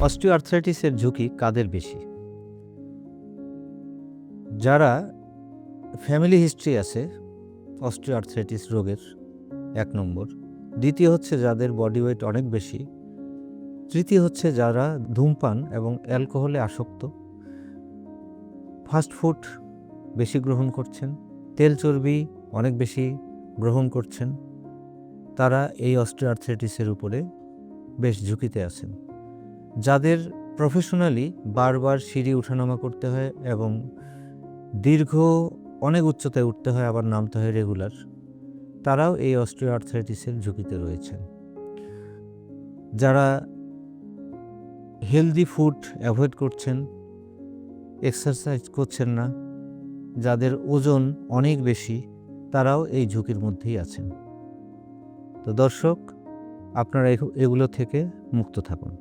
অস্টিওআর্থ্রাইটিসের ঝুঁকি কাদের বেশি? যারা ফ্যামিলি হিস্ট্রি আছে অস্টিওআর্থ্রাইটিস রোগের ১ নম্বর। দ্বিতীয় হচ্ছে যাদের বডি ওয়েট অনেক বেশি। তৃতীয় হচ্ছে যারা ধূমপান এবং অ্যালকোহলে আসক্ত, ফাস্ট ফুড বেশি গ্রহণ করছেন, তেল চর্বি অনেক বেশি গ্রহণ করছেন, তারা এই অস্টিওআর্থ্রাইটিসের উপরে বেশ ঝুঁকিতে আছেন। যাদের প্রফেশনালি বারবার সিঁড়ি উঠানামা করতে হয় এবং দীর্ঘ অনেক উচ্চতায় উঠতে হয় আবার নামতে হয় রেগুলার, তারাও এই অস্টিওআর্থ্রাইটিসের ঝুঁকিতে রয়েছেন। যারা হেলদি ফুড অ্যাভয়েড করছেন, এক্সারসাইজ করছেন না, যাদের ওজন অনেক বেশি, তারাও এই ঝুঁকির মধ্যেই আছেন। তো দর্শক, আপনারা এগুলো থেকে মুক্ত থাকুন।